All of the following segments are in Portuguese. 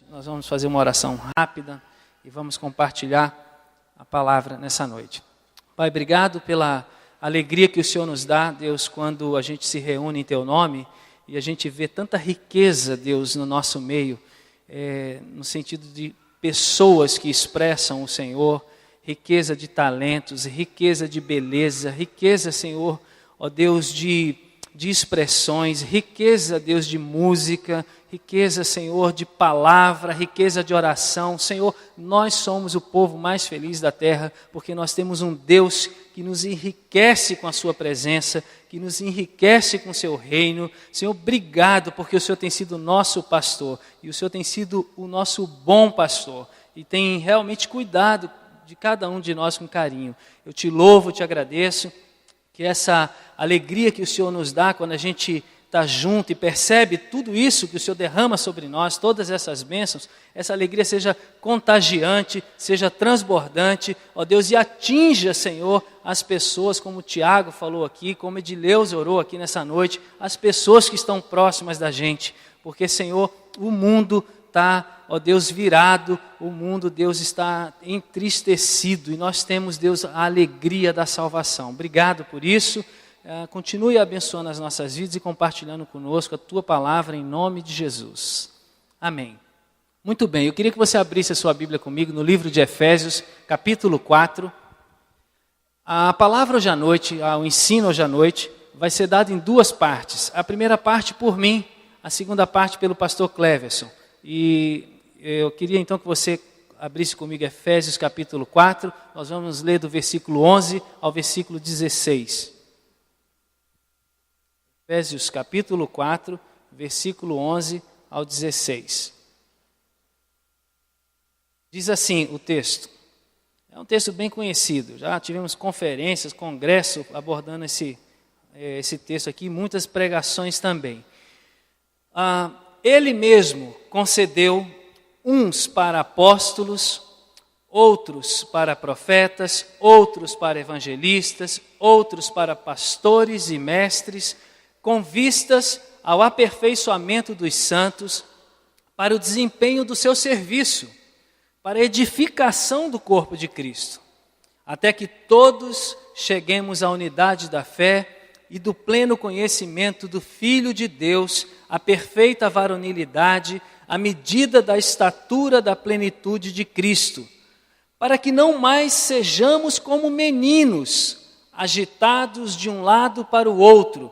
Nós vamos fazer uma oração rápida e vamos compartilhar a palavra nessa noite. Pai, obrigado pela alegria que o Senhor nos dá, Deus, quando a gente se reúne em Teu nome e a gente vê tanta riqueza, Deus, no nosso meio, no sentido de pessoas que expressam o Senhor, riqueza de talentos, riqueza de beleza, riqueza, Senhor, ó Deus, de expressões, riqueza, Deus, de música, riqueza, Senhor, de palavra, riqueza de oração. Senhor, nós somos o povo mais feliz da terra, porque nós temos um Deus que nos enriquece com a sua presença, que nos enriquece com o seu reino. Senhor, obrigado, porque o Senhor tem sido o nosso pastor, e o Senhor tem sido o nosso bom pastor, e tem realmente cuidado de cada um de nós com carinho. Eu te louvo, te agradeço, que essa alegria que o Senhor nos dá quando a gente está junto e percebe tudo isso que o Senhor derrama sobre nós, todas essas bênçãos, essa alegria seja contagiante, seja transbordante, ó Deus, e atinja, Senhor, as pessoas, como o Tiago falou aqui, como Edileus orou aqui nessa noite, as pessoas que estão próximas da gente, porque, Senhor, o mundo está, ó Deus, virado, o mundo, Deus, está entristecido, e nós temos, Deus, a alegria da salvação. Obrigado por isso. Continue abençoando as nossas vidas e compartilhando conosco a Tua palavra em nome de Jesus. Amém. Muito bem, eu queria que você abrisse a sua Bíblia comigo no livro de Efésios, capítulo 4. A palavra hoje à noite, o ensino hoje à noite, vai ser dado em duas partes. A primeira parte por mim, a segunda parte pelo pastor Cleverson. E eu queria então que você abrisse comigo Efésios capítulo 4. Nós vamos ler do versículo 11 ao versículo 16. Efésios capítulo 4, versículo 11 ao 16. Diz assim o texto. É um texto bem conhecido. Já tivemos conferências, congresso abordando esse texto aqui, muitas pregações também. Ele mesmo concedeu uns para apóstolos, outros para profetas, outros para evangelistas, outros para pastores e mestres, com vistas ao aperfeiçoamento dos santos, para o desempenho do seu serviço, para a edificação do corpo de Cristo, até que todos cheguemos à unidade da fé e do pleno conhecimento do Filho de Deus, à perfeita varonilidade, à medida da estatura da plenitude de Cristo, para que não mais sejamos como meninos, agitados de um lado para o outro,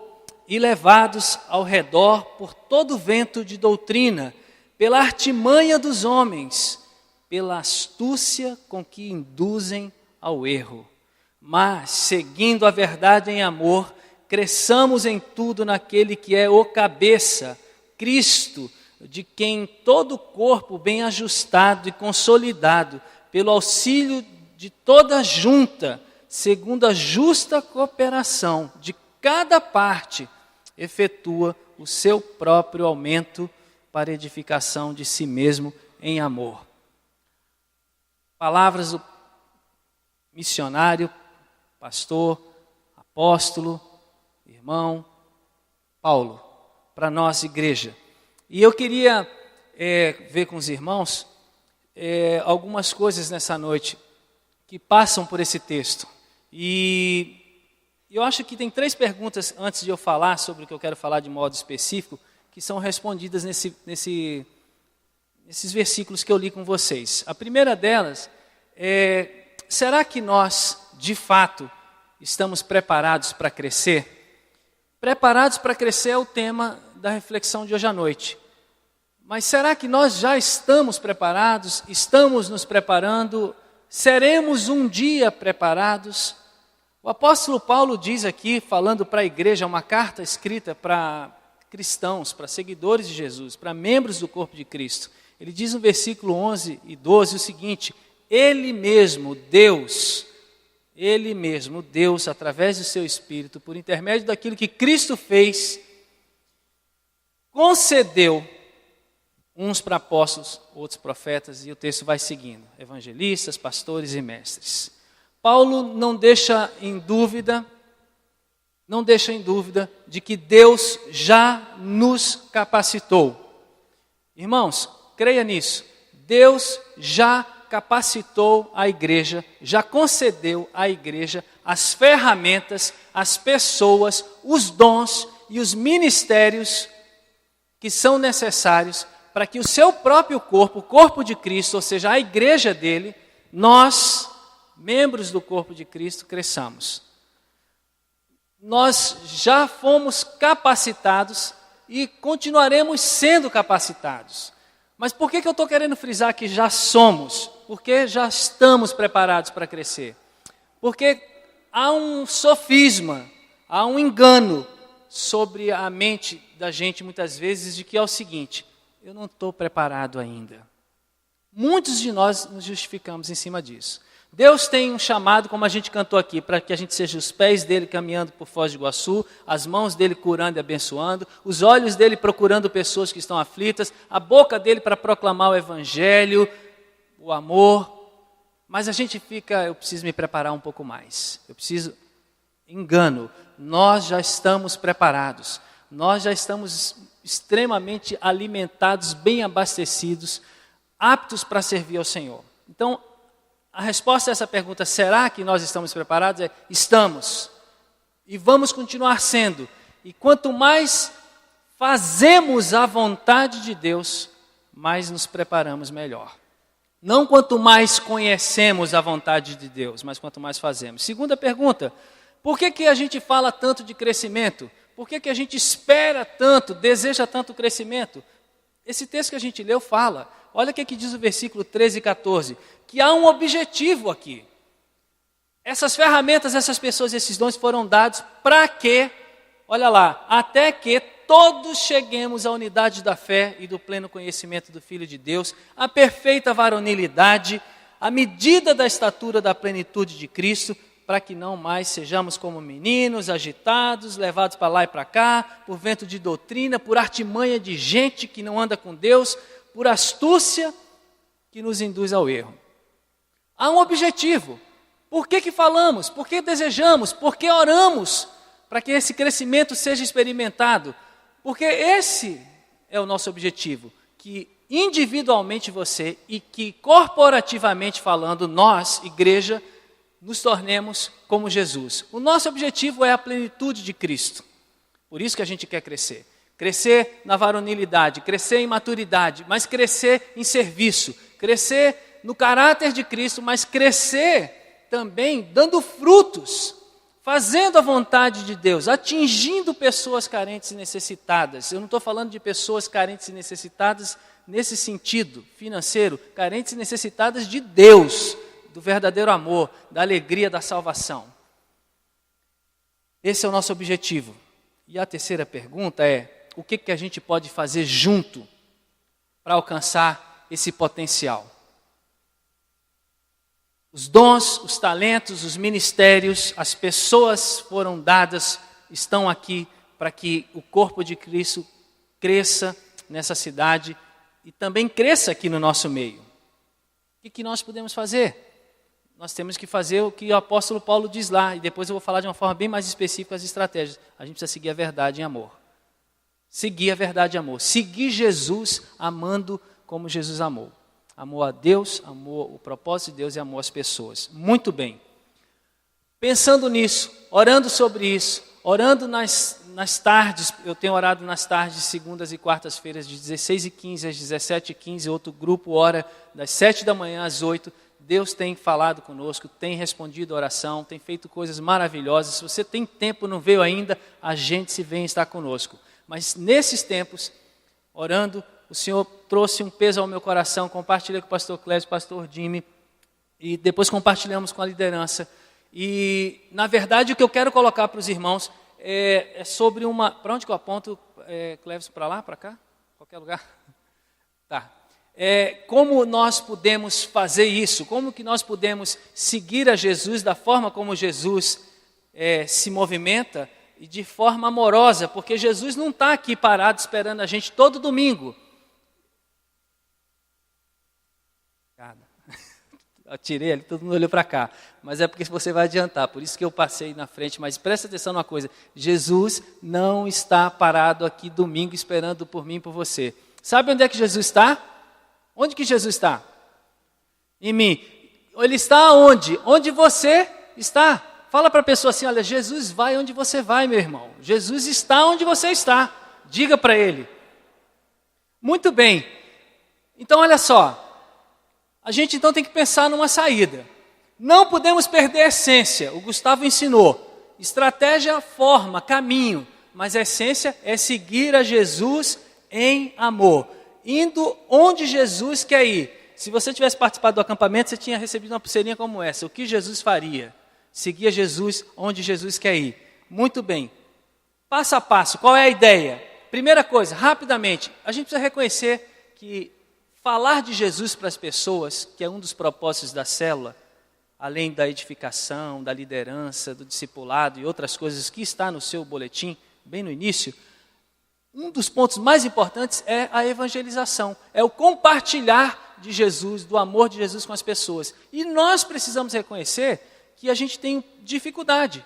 e levados ao redor por todo vento de doutrina, pela artimanha dos homens, pela astúcia com que induzem ao erro. Mas, seguindo a verdade em amor, cresçamos em tudo naquele que é o cabeça, Cristo, de quem todo o corpo bem ajustado e consolidado, pelo auxílio de toda a junta, segundo a justa cooperação de cada parte, efetua o seu próprio aumento para edificação de si mesmo em amor. Palavras do missionário, pastor, apóstolo, irmão Paulo, para nós, igreja. E eu queria ver com os irmãos algumas coisas nessa noite que passam por esse texto. E eu acho que tem 3 perguntas, antes de eu falar sobre o que eu quero falar de modo específico, que são respondidas nesses versículos que eu li com vocês. A primeira delas é: será que nós, de fato, estamos preparados para crescer? Preparados para crescer é o tema da reflexão de hoje à noite. Mas será que nós já estamos preparados? Estamos nos preparando? Seremos um dia preparados? O apóstolo Paulo diz aqui, falando para a igreja, uma carta escrita para cristãos, para seguidores de Jesus, para membros do corpo de Cristo. Ele diz no versículo 11 e 12 o seguinte: Ele mesmo, Deus, através do seu Espírito, por intermédio daquilo que Cristo fez, concedeu uns para apóstolos, outros profetas, e o texto vai seguindo, evangelistas, pastores e mestres. Paulo não deixa em dúvida de que Deus já nos capacitou. Irmãos, creia nisso. Deus já capacitou a igreja, já concedeu à igreja as ferramentas, as pessoas, os dons e os ministérios que são necessários para que o seu próprio corpo, o corpo de Cristo, ou seja, a igreja dele, nós, membros do corpo de Cristo, cresçamos. Nós já fomos capacitados e continuaremos sendo capacitados. Mas por que eu estou querendo frisar que já somos? Porque já estamos preparados para crescer. Porque há um sofisma, há um engano sobre a mente da gente muitas vezes de que é o seguinte: eu não estou preparado ainda. Muitos de nós nos justificamos em cima disso. Deus tem um chamado, como a gente cantou aqui, para que a gente seja os pés dele caminhando por Foz do Iguaçu, as mãos dele curando e abençoando, os olhos dele procurando pessoas que estão aflitas, a boca dele para proclamar o evangelho, o amor. Mas a gente fica, eu preciso me preparar um pouco mais. Engano, nós já estamos preparados. Nós já estamos extremamente alimentados, bem abastecidos, aptos para servir ao Senhor. Então, a resposta a essa pergunta, será que nós estamos preparados? É, estamos. E vamos continuar sendo. E quanto mais fazemos a vontade de Deus, mais nos preparamos melhor. Não quanto mais conhecemos a vontade de Deus, mas quanto mais fazemos. Segunda pergunta, por que a gente fala tanto de crescimento? Por que a gente espera tanto, deseja tanto crescimento? Esse texto que a gente leu fala, olha o que diz o versículo 13 e 14, que há um objetivo aqui. Essas ferramentas, essas pessoas, esses dons foram dados para que, olha lá, até que todos cheguemos à unidade da fé e do pleno conhecimento do Filho de Deus, à perfeita varonilidade, à medida da estatura da plenitude de Cristo, para que não mais sejamos como meninos, agitados, levados para lá e para cá, por vento de doutrina, por artimanha de gente que não anda com Deus, por astúcia que nos induz ao erro. Há um objetivo. Por que falamos? Por que desejamos? Por que oramos? Para que esse crescimento seja experimentado. Porque esse é o nosso objetivo. Que individualmente você e que corporativamente falando, nós, igreja, nos tornemos como Jesus. O nosso objetivo é a plenitude de Cristo. Por isso que a gente quer crescer. Crescer na varonilidade, crescer em maturidade, mas crescer em serviço. Crescer no caráter de Cristo, mas crescer também dando frutos, fazendo a vontade de Deus, atingindo pessoas carentes e necessitadas. Eu não estou falando de pessoas carentes e necessitadas nesse sentido financeiro, carentes e necessitadas de Deus, do verdadeiro amor, da alegria da salvação. Esse é o nosso objetivo. E a terceira pergunta é, o que a gente pode fazer junto para alcançar esse potencial? Os dons, os talentos, os ministérios, as pessoas foram dadas, estão aqui para que o corpo de Cristo cresça nessa cidade e também cresça aqui no nosso meio. O que nós podemos fazer? Nós temos que fazer o que o apóstolo Paulo diz lá, e depois eu vou falar de uma forma bem mais específica as estratégias. A gente precisa seguir a verdade em amor. Seguir a verdade em amor. Seguir Jesus amando como Jesus amou. Amou a Deus, amou o propósito de Deus e amou as pessoas. Muito bem. Pensando nisso, orando sobre isso, orando nas tardes, eu tenho orado nas tardes, segundas e quartas-feiras, de 16h15 às 17h15, outro grupo ora das 7 da manhã às 8. Deus tem falado conosco, tem respondido a oração, tem feito coisas maravilhosas. Se você tem tempo, não veio ainda, a gente se vem estar conosco. Mas nesses tempos, orando, o Senhor trouxe um peso ao meu coração, compartilhei com o pastor Clésio, o pastor Jimmy, e depois compartilhamos com a liderança. E, na verdade, o que eu quero colocar para os irmãos é sobre uma... Para onde que eu aponto, Clésio? Para lá, para cá? Qualquer lugar? Tá. Como nós podemos fazer isso? Como que nós podemos seguir a Jesus da forma como Jesus se movimenta e de forma amorosa? Porque Jesus não está aqui parado esperando a gente todo domingo. Eu tirei ali, todo mundo olhou para cá. Mas é porque você vai adiantar, por isso que eu passei na frente. Mas presta atenção numa coisa, Jesus não está parado aqui domingo esperando por mim e por você. Sabe onde é que Jesus está? Onde que Jesus está? Em mim. Ele está onde? Onde você está. Fala para a pessoa assim, olha, Jesus vai onde você vai, meu irmão. Jesus está onde você está. Diga para ele. Muito bem. Então, olha só. A gente então tem que pensar numa saída. Não podemos perder a essência. O Gustavo ensinou. Estratégia, forma, caminho. Mas a essência é seguir a Jesus em amor. Indo onde Jesus quer ir. Se você tivesse participado do acampamento, você tinha recebido uma pulseirinha como essa. O que Jesus faria? Seguir Jesus onde Jesus quer ir. Muito bem. Passo a passo, qual é a ideia? Primeira coisa, rapidamente, a gente precisa reconhecer que falar de Jesus para as pessoas, que é um dos propósitos da célula, além da edificação, da liderança, do discipulado e outras coisas que está no seu boletim, bem no início, um dos pontos mais importantes é a evangelização, é o compartilhar de Jesus, do amor de Jesus com as pessoas. E nós precisamos reconhecer que a gente tem dificuldade.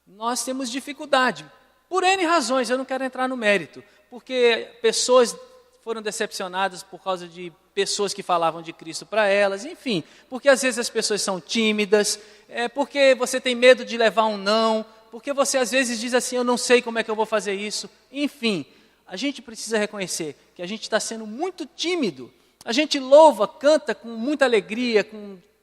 Nós temos dificuldade, por N razões, eu não quero entrar no mérito, porque pessoas foram decepcionadas por causa de pessoas que falavam de Cristo para elas, enfim, porque às vezes as pessoas são tímidas, porque você tem medo de levar um não, porque você às vezes diz assim, eu não sei como é que eu vou fazer isso, enfim, a gente precisa reconhecer que a gente está sendo muito tímido, a gente louva, canta com muita alegria,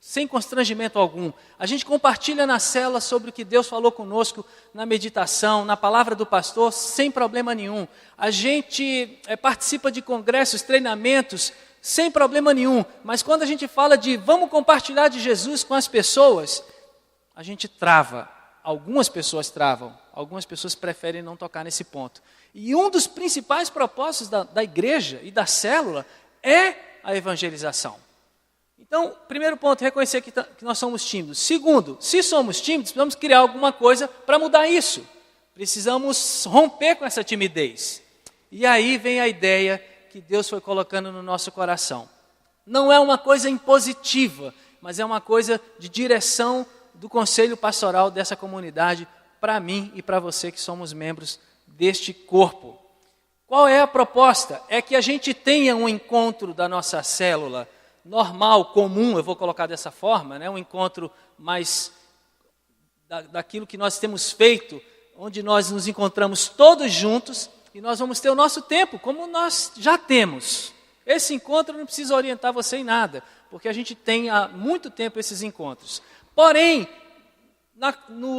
sem constrangimento algum, a gente compartilha na célula sobre o que Deus falou conosco na meditação, na palavra do pastor, sem problema nenhum, a gente participa de congressos, treinamentos, sem problema nenhum, mas quando a gente fala de vamos compartilhar de Jesus com as pessoas, a gente trava. Algumas pessoas travam, algumas pessoas preferem não tocar nesse ponto. E um dos principais propósitos da igreja e da célula é a evangelização. Então, primeiro ponto, reconhecer que nós somos tímidos. Segundo, se somos tímidos, precisamos criar alguma coisa para mudar isso. Precisamos romper com essa timidez. E aí vem a ideia que Deus foi colocando no nosso coração. Não é uma coisa impositiva, mas é uma coisa de direção do conselho pastoral dessa comunidade, para mim e para você que somos membros deste corpo. Qual é a proposta? É que a gente tenha um encontro da nossa célula normal, comum, eu vou colocar dessa forma, né? Um encontro mais daquilo que nós temos feito, onde nós nos encontramos todos juntos e nós vamos ter o nosso tempo, como nós já temos. Esse encontro não precisa orientar você em nada, porque a gente tem há muito tempo esses encontros. Porém,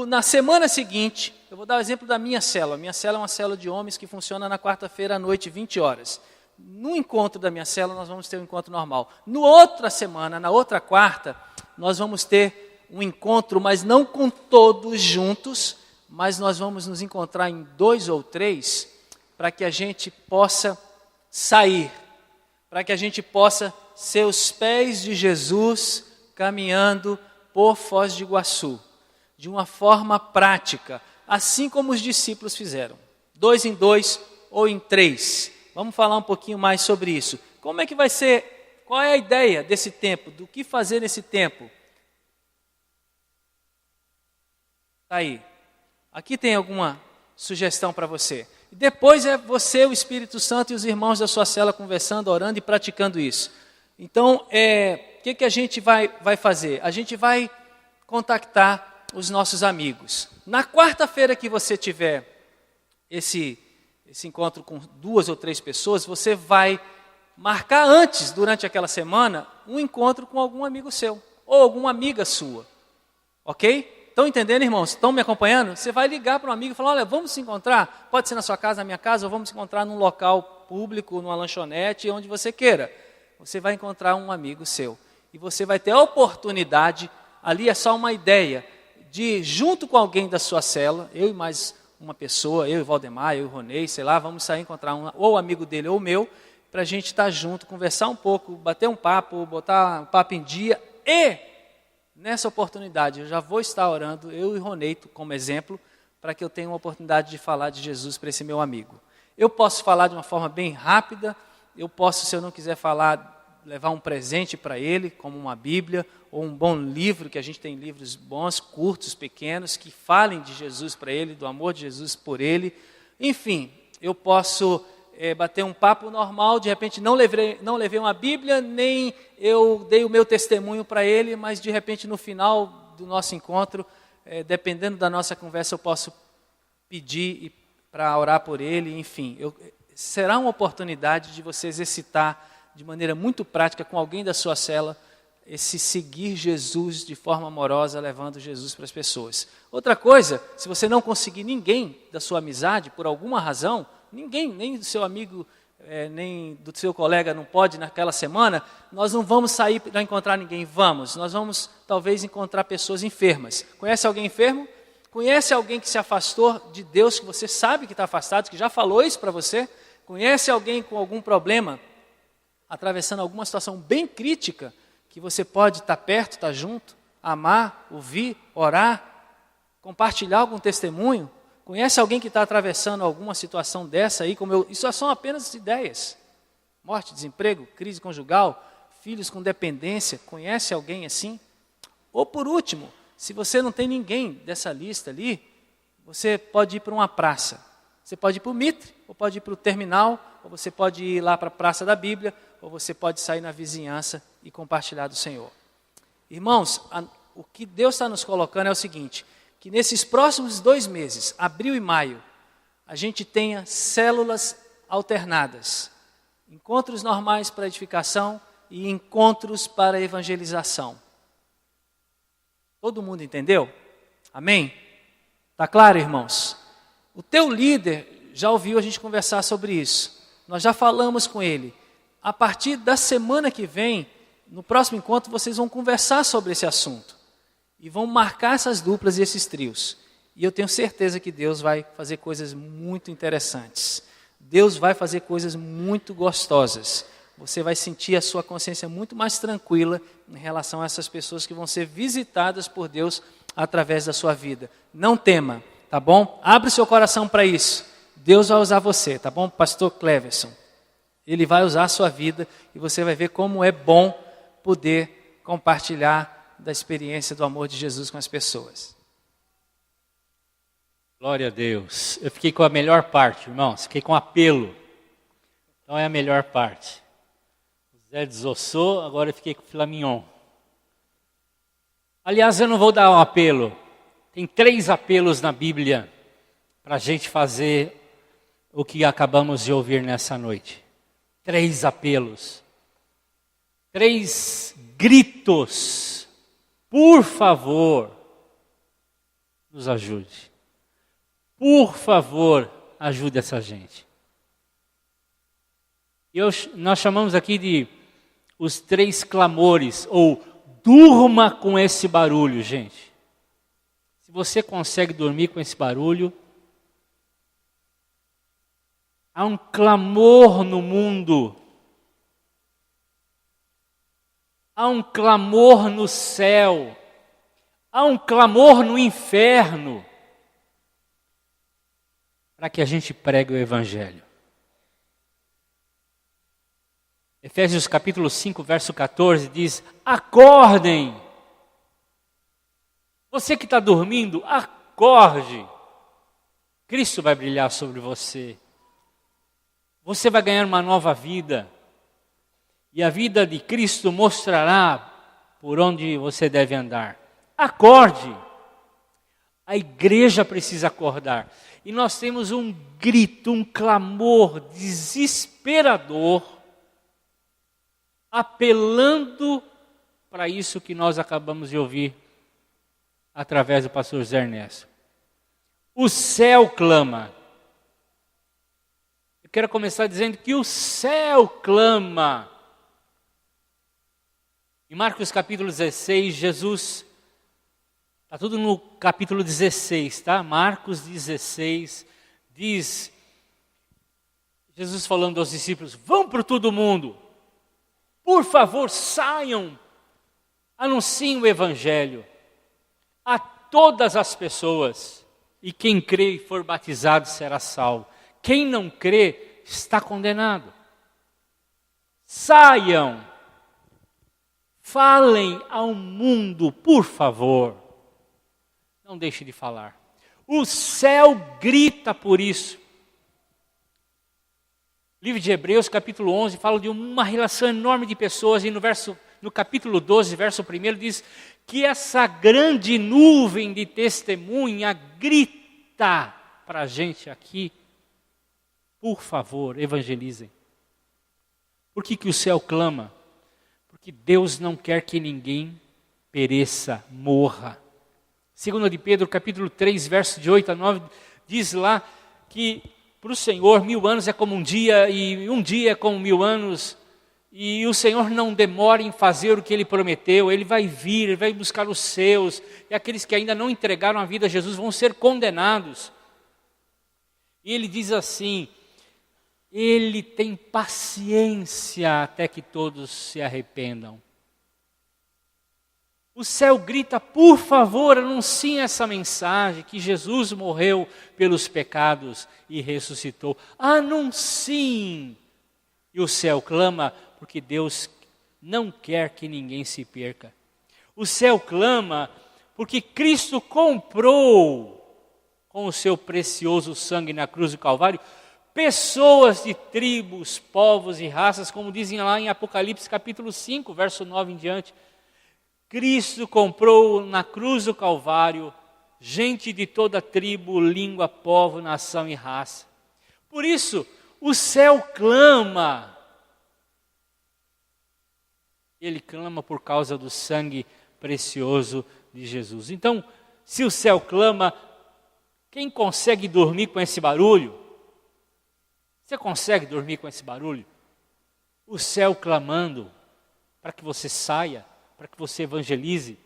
na semana seguinte, eu vou dar o exemplo da minha célula. Minha célula é uma célula de homens que funciona na quarta-feira à noite, 20 horas. No encontro da minha célula, nós vamos ter um encontro normal. No outra semana, na outra quarta, nós vamos ter um encontro, mas não com todos juntos, mas nós vamos nos encontrar em 2 ou 3, para que a gente possa sair, para que a gente possa ser os pés de Jesus caminhando por Foz do Iguaçu, de uma forma prática, assim como os discípulos fizeram, 2 em 2 ou em 3. Vamos falar um pouquinho mais sobre isso. Como é que vai ser, qual é a ideia desse tempo, do que fazer nesse tempo? Tá aí. Aqui tem alguma sugestão para você. E depois é você, o Espírito Santo e os irmãos da sua célula conversando, orando e praticando isso. Então, o que a gente vai fazer? A gente vai contactar os nossos amigos. Na quarta-feira que você tiver esse encontro com 2 ou 3 pessoas, você vai marcar antes, durante aquela semana, um encontro com algum amigo seu, ou alguma amiga sua. Ok? Estão entendendo, irmãos? Estão me acompanhando? Você vai ligar para um amigo e falar, olha, vamos se encontrar? Pode ser na sua casa, na minha casa, ou vamos se encontrar num local público, numa lanchonete, onde você queira. Você vai encontrar um amigo seu. E você vai ter a oportunidade, ali é só uma ideia, de, junto com alguém da sua célula, eu e mais uma pessoa, eu e Valdemar, eu e Ronei, sei lá, vamos sair encontrar ou amigo dele ou meu, para a gente estar junto, conversar um pouco, bater um papo, botar um papo em dia. E, nessa oportunidade, eu já vou estar orando, eu e Ronei, como exemplo, para que eu tenha uma oportunidade de falar de Jesus para esse meu amigo. Eu posso falar de uma forma bem rápida, eu posso, se eu não quiser falar, levar um presente para ele, como uma Bíblia, ou um bom livro, que a gente tem livros bons, curtos, pequenos, que falem de Jesus para ele, do amor de Jesus por ele. Enfim, eu posso bater um papo normal, de repente não levei uma Bíblia, nem eu dei o meu testemunho para ele, mas de repente no final do nosso encontro, dependendo da nossa conversa, eu posso pedir para orar por ele, enfim. Será uma oportunidade de você exercitar de maneira muito prática com alguém da sua cela, esse seguir Jesus de forma amorosa, levando Jesus para as pessoas. Outra coisa, se você não conseguir ninguém da sua amizade, por alguma razão, ninguém, nem do seu amigo, nem do seu colega não pode naquela semana, nós não vamos sair para encontrar ninguém, nós vamos talvez encontrar pessoas enfermas. Conhece alguém enfermo? Conhece alguém que se afastou de Deus, que você sabe que está afastado, que já falou isso para você? Conhece alguém com algum problema, atravessando alguma situação bem crítica, que você pode estar perto, estar junto, amar, ouvir, orar, compartilhar algum testemunho? Conhece alguém que está atravessando alguma situação dessa aí? Isso são apenas ideias. Morte, desemprego, crise conjugal, filhos com dependência. Conhece alguém assim? Ou por último, se você não tem ninguém dessa lista ali, você pode ir para uma praça. Você pode ir para o Mitre, ou pode ir para o terminal, ou você pode ir lá para a Praça da Bíblia, ou você pode sair na vizinhança e compartilhar do Senhor. Irmãos, o que Deus está nos colocando é o seguinte, que nesses próximos 2 meses, abril e maio, a gente tenha células alternadas, encontros normais para edificação e encontros para evangelização. Todo mundo entendeu? Amém? Está claro, irmãos? O teu líder já ouviu a gente conversar sobre isso. Nós já falamos com ele. A partir da semana que vem, no próximo encontro, vocês vão conversar sobre esse assunto. E vão marcar essas duplas e esses trios. E eu tenho certeza que Deus vai fazer coisas muito interessantes. Deus vai fazer coisas muito gostosas. Você vai sentir a sua consciência muito mais tranquila em relação a essas pessoas que vão ser visitadas por Deus através da sua vida. Não tema, tá bom? Abre o seu coração para isso. Deus vai usar você, tá bom? Pastor Cleverson. Ele vai usar a sua vida e você vai ver como é bom poder compartilhar da experiência do amor de Jesus com as pessoas. Glória a Deus. Eu fiquei com a melhor parte, irmãos. Fiquei com apelo. Então é a melhor parte. O Zé desossou, agora eu fiquei com o filé mignon. Aliás, eu não vou dar um apelo. Tem 3 apelos na Bíblia para a gente fazer o que acabamos de ouvir nessa noite. 3 apelos. 3 gritos. Por favor, nos ajude. Por favor, ajude essa gente. Nós chamamos aqui de os 3 clamores, ou durma com esse barulho, gente. Se você consegue dormir com esse barulho, há um clamor no mundo. Há um clamor no céu. Há um clamor no inferno. Para que a gente pregue o Evangelho. Efésios capítulo 5, verso 14 diz: acordem. Você que está dormindo, acorde. Cristo vai brilhar sobre você. Você vai ganhar uma nova vida. E a vida de Cristo mostrará por onde você deve andar. Acorde. A igreja precisa acordar. E nós temos um grito, um clamor desesperador, apelando para isso que nós acabamos de ouvir através do pastor Zé Ernesto. O céu clama. Eu quero começar dizendo que o céu clama. Em Marcos capítulo 16, Jesus, está tudo no capítulo 16, tá? Marcos 16, diz, Jesus falando aos discípulos, vão para todo mundo, por favor saiam, anunciem o Evangelho a todas as pessoas, e quem crê e for batizado será salvo. Quem não crê está condenado. Saiam, falem ao mundo, por favor. Não deixe de falar. O céu grita por isso. livro de Hebreus, capítulo 11, fala de uma relação enorme de pessoas, e no capítulo 12, verso 1, diz que essa grande nuvem de testemunha grita para a gente aqui: por favor, evangelizem. Por que o céu clama? Porque Deus não quer que ninguém pereça, morra. 2 de Pedro, capítulo 3, verso de 8 a 9, diz lá que para o Senhor 1000 anos é como um dia, e um dia é como 1000 anos, e o Senhor não demora em fazer o que Ele prometeu. Ele vai vir, Ele vai buscar os seus, e aqueles que ainda não entregaram a vida a Jesus vão ser condenados. E Ele diz assim: Ele tem paciência até que todos se arrependam. O céu grita: por favor, anunciem essa mensagem, que Jesus morreu pelos pecados e ressuscitou. Anunciem! E o céu clama porque Deus não quer que ninguém se perca. O céu clama porque Cristo comprou com o seu precioso sangue na cruz do Calvário pessoas de tribos, povos e raças, como dizem lá em Apocalipse capítulo 5, verso 9 em diante. Cristo comprou na cruz do Calvário gente de toda tribo, língua, povo, nação e raça. Por isso, o céu clama. Ele clama por causa do sangue precioso de Jesus. Então, se o céu clama, quem consegue dormir com esse barulho? Você consegue dormir com esse barulho? O céu clamando para que você saia, para que você evangelize,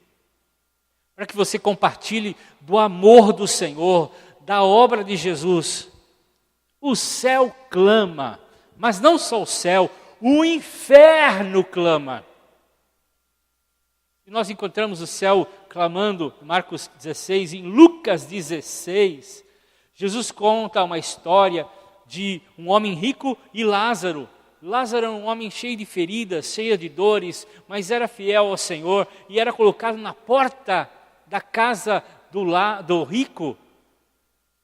para que você compartilhe do amor do Senhor, da obra de Jesus. O céu clama, mas não só o céu, o inferno clama. E nós encontramos o céu clamando, em Marcos 16, em Lucas 16, Jesus conta uma história de um homem rico e Lázaro. Lázaro era um homem cheio de feridas, cheio de dores, mas era fiel ao Senhor e era colocado na porta da casa do rico,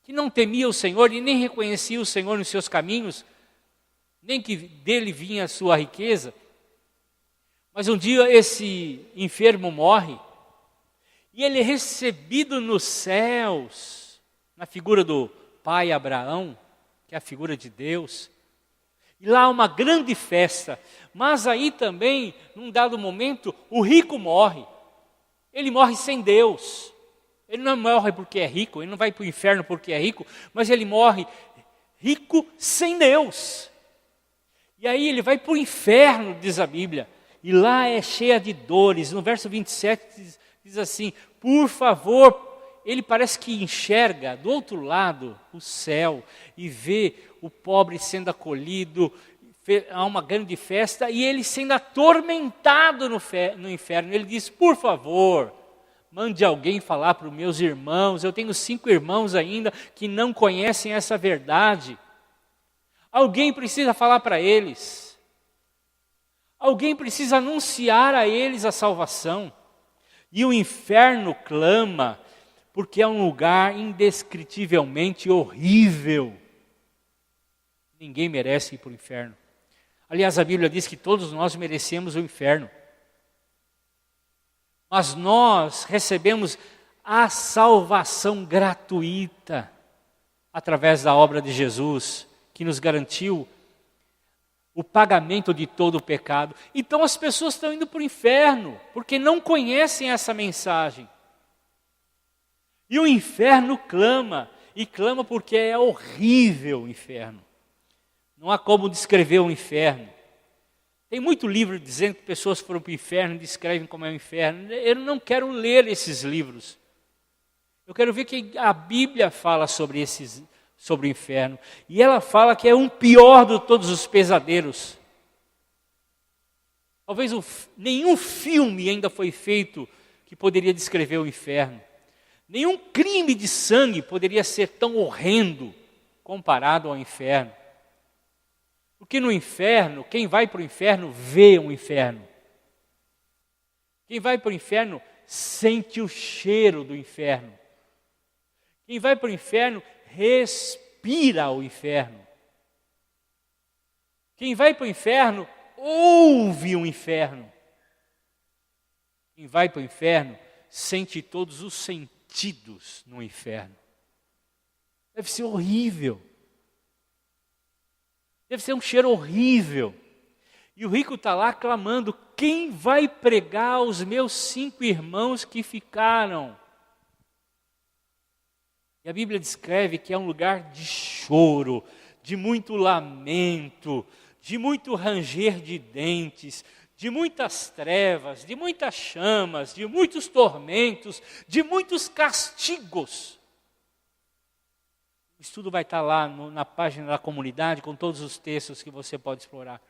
que não temia o Senhor e nem reconhecia o Senhor nos seus caminhos, nem que dele vinha a sua riqueza. Mas um dia esse enfermo morre e ele é recebido nos céus, na figura do pai Abraão, que é a figura de Deus. E lá há uma grande festa, mas aí também, num dado momento, o rico morre. Ele morre sem Deus. Ele não morre porque é rico, ele não vai para o inferno porque é rico, mas ele morre rico sem Deus. E aí ele vai para o inferno, diz a Bíblia, e lá é cheia de dores. No verso 27 diz assim: por favor, ele parece que enxerga do outro lado o céu e vê o pobre sendo acolhido, há uma grande festa e ele sendo atormentado no inferno. Ele diz: por favor, mande alguém falar para os meus irmãos. Eu tenho 5 irmãos ainda que não conhecem essa verdade. Alguém precisa falar para eles. Alguém precisa anunciar a eles a salvação. E o inferno clama, porque é um lugar indescritivelmente horrível. Ninguém merece ir para o inferno. Aliás, a Bíblia diz que todos nós merecemos o inferno. Mas nós recebemos a salvação gratuita através da obra de Jesus, que nos garantiu o pagamento de todo o pecado. Então as pessoas estão indo para o inferno, porque não conhecem essa mensagem. E o inferno clama, e clama porque é horrível o inferno. Não há como descrever o inferno. Tem muito livro dizendo que pessoas foram para o inferno e descrevem como é o inferno. Eu não quero ler esses livros. Eu quero ver que a Bíblia fala sobre o inferno. E ela fala que é um pior de todos os pesadelos. Talvez nenhum filme ainda foi feito que poderia descrever o inferno. Nenhum crime de sangue poderia ser tão horrendo comparado ao inferno. Porque no inferno, quem vai para o inferno vê um inferno. Quem vai para o inferno sente o cheiro do inferno. Quem vai para o inferno respira o inferno. Quem vai para o inferno, ouve o inferno. Quem vai para o inferno, sente todos os sentidos no inferno. Deve ser horrível. Deve ser um cheiro horrível. E o rico está lá clamando: quem vai pregar aos meus 5 irmãos que ficaram? E a Bíblia descreve que é um lugar de choro, de muito lamento, de muito ranger de dentes, de muitas trevas, de muitas chamas, de muitos tormentos, de muitos castigos. O estudo vai estar lá na página da comunidade com todos os textos que você pode explorar.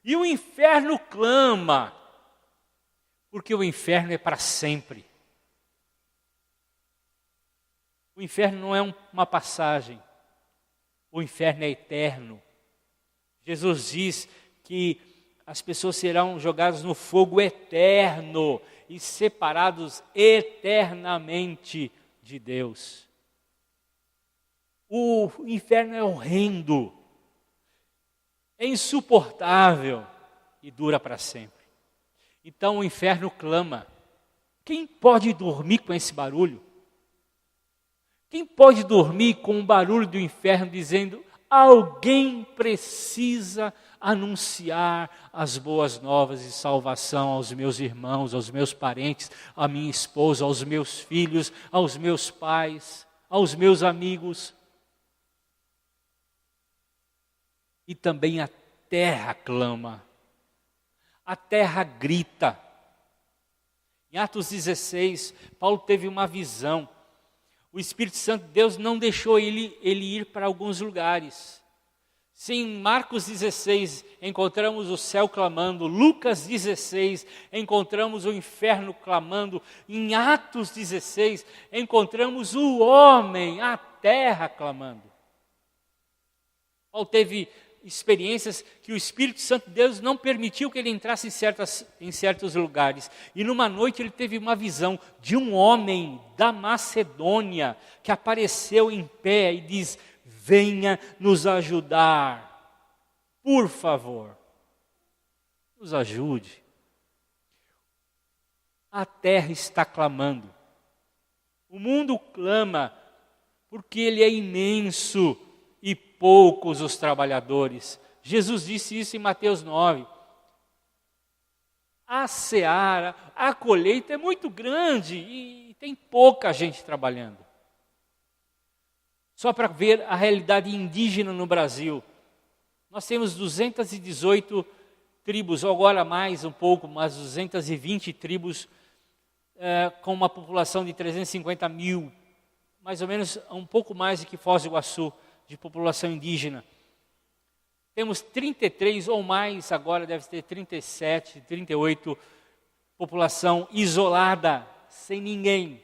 E o inferno clama, porque o inferno é para sempre. O inferno não é uma passagem, o inferno é eterno. Jesus diz que as pessoas serão jogadas no fogo eterno e separados eternamente de Deus. O inferno é horrendo, é insuportável e dura para sempre. Então o inferno clama. Quem pode dormir com esse barulho? Quem pode dormir com o barulho do inferno dizendo: alguém precisa anunciar as boas novas de salvação aos meus irmãos, aos meus parentes, à minha esposa, aos meus filhos, aos meus pais, aos meus amigos. E também a terra clama, a terra grita. Em Atos 16, Paulo teve uma visão. O Espírito Santo de Deus não deixou ele ir para alguns lugares. Se em Marcos 16 encontramos o céu clamando, Lucas 16 encontramos o inferno clamando, em Atos 16 encontramos o homem, a terra clamando. Paulo teve experiências que o Espírito Santo de Deus não permitiu que ele entrasse em certos lugares. E numa noite ele teve uma visão de um homem da Macedônia que apareceu em pé e diz: venha nos ajudar, por favor, nos ajude. A terra está clamando, o mundo clama porque ele é imenso e poucos os trabalhadores. Jesus disse isso em Mateus 9. A seara, a colheita é muito grande e tem pouca gente trabalhando. Só para ver a realidade indígena no Brasil, nós temos 218 tribos, ou agora mais um pouco, mas 220 tribos, com uma população de 350 mil, mais ou menos um pouco mais do que Foz do Iguaçu, de população indígena. Temos 33 ou mais, agora deve ter 37, 38, população isolada, sem ninguém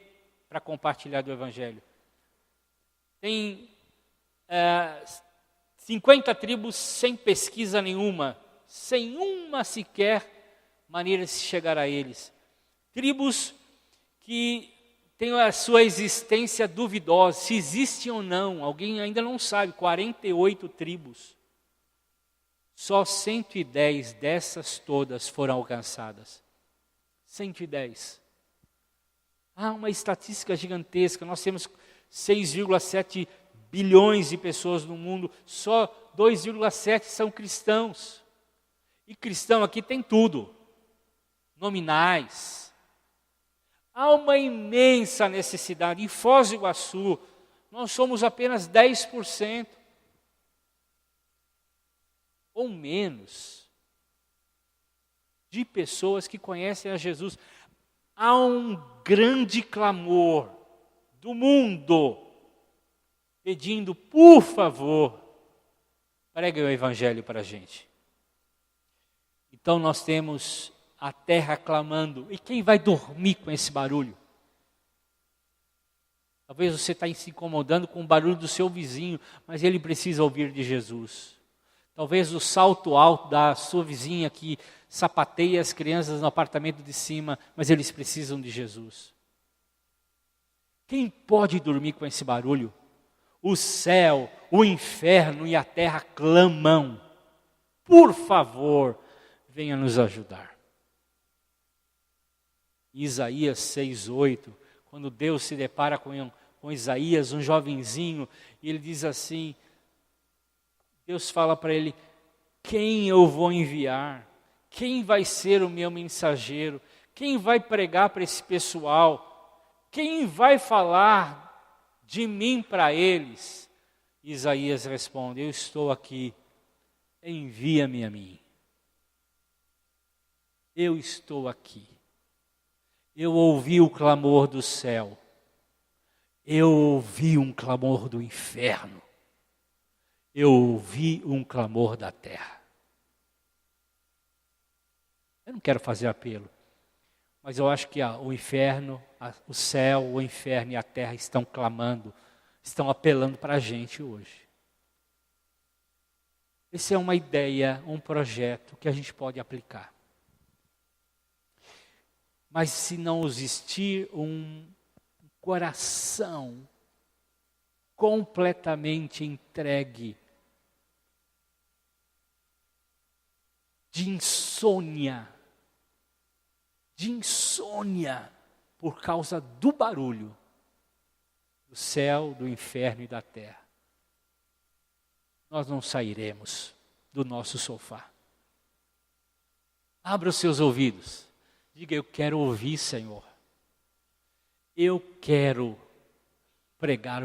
para compartilhar do Evangelho. Tem 50 tribos sem pesquisa nenhuma, sem uma sequer maneira de se chegar a eles. Tribos que têm a sua existência duvidosa, se existem ou não, alguém ainda não sabe, 48 tribos. Só 110 dessas todas foram alcançadas. 110. Há uma estatística gigantesca, nós temos 6,7 bilhões de pessoas no mundo, só 2,7 são cristãos. E cristão aqui tem tudo, nominais. Há uma imensa necessidade. Em Foz do Iguaçu, nós somos apenas 10%. Ou menos, de pessoas que conhecem a Jesus. Há um grande clamor do mundo, pedindo, por favor, pregue o Evangelho para a gente. Então nós temos a terra clamando. E quem vai dormir com esse barulho? Talvez você está se incomodando com o barulho do seu vizinho, mas ele precisa ouvir de Jesus. Talvez o salto alto da sua vizinha que sapateia as crianças no apartamento de cima, mas eles precisam de Jesus. Quem pode dormir com esse barulho? O céu, o inferno e a terra clamam. por favor, venha nos ajudar. Isaías 6:8, quando Deus se depara com Isaías, um jovenzinho, e ele diz assim, Deus fala para ele, quem eu vou enviar? Quem vai ser o meu mensageiro? Quem vai pregar para esse pessoal? Quem vai falar de mim para eles? Isaías responde, eu estou aqui, envia-me a mim. Eu estou aqui. Eu ouvi o clamor do céu. Eu ouvi um clamor do inferno. Eu ouvi um clamor da terra. Eu não quero fazer apelo, mas eu acho que o inferno, o céu, o inferno e a terra estão clamando, estão apelando para a gente hoje. Essa é uma ideia, um projeto que a gente pode aplicar. Mas se não existir um coração completamente entregue, de insônia por causa do barulho do céu, do inferno e da terra, nós não sairemos do nosso sofá. Abra os seus ouvidos. Diga, eu quero ouvir, Senhor. Eu quero pregar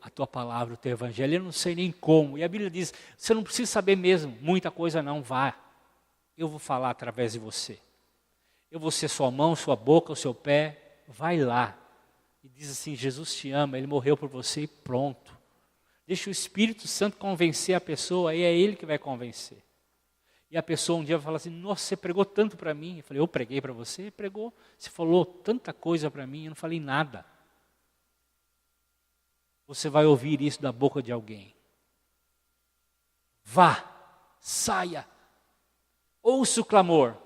a tua palavra, o teu evangelho. Eu não sei nem como. E a Bíblia diz, você não precisa saber mesmo, muita coisa não, vá. Eu vou falar através de você. Eu vou ser sua mão, sua boca, o seu pé. Vai lá. E diz assim, Jesus te ama, Ele morreu por você e pronto. Deixa o Espírito Santo convencer a pessoa, e é Ele que vai convencer. E a pessoa um dia vai falar assim, nossa, você pregou tanto para mim. Eu falei, eu preguei para você? Pregou. Você falou tanta coisa para mim, eu não falei nada. Você vai ouvir isso da boca de alguém. Vá, saia, ouça o clamor.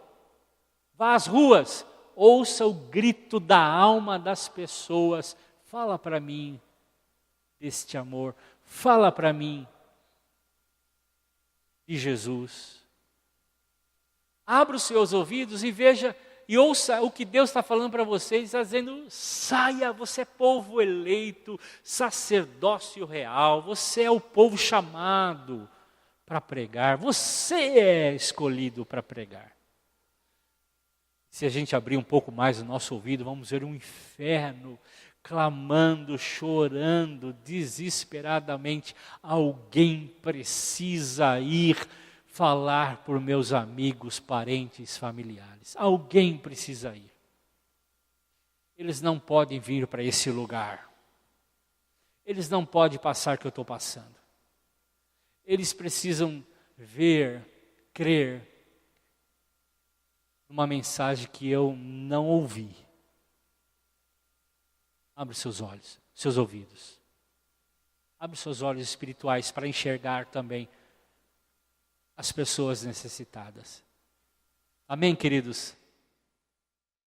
Vá às ruas, ouça o grito da alma das pessoas. Fala para mim deste amor. Fala para mim de Jesus. Abra os seus ouvidos e veja e ouça o que Deus está falando para vocês, está dizendo, saia, você é povo eleito, sacerdócio real, você é o povo chamado para pregar, você é escolhido para pregar. Se a gente abrir um pouco mais o nosso ouvido, vamos ver um inferno clamando, chorando, desesperadamente, alguém precisa ir falar por meus amigos, parentes, familiares. Alguém precisa ir. Eles não podem vir para esse lugar. Eles não podem passar o que eu estou passando. Eles precisam ver, crer numa mensagem que eu não ouvi. Abre seus olhos, seus ouvidos. Abre seus olhos espirituais para enxergar também as pessoas necessitadas. Amém, queridos?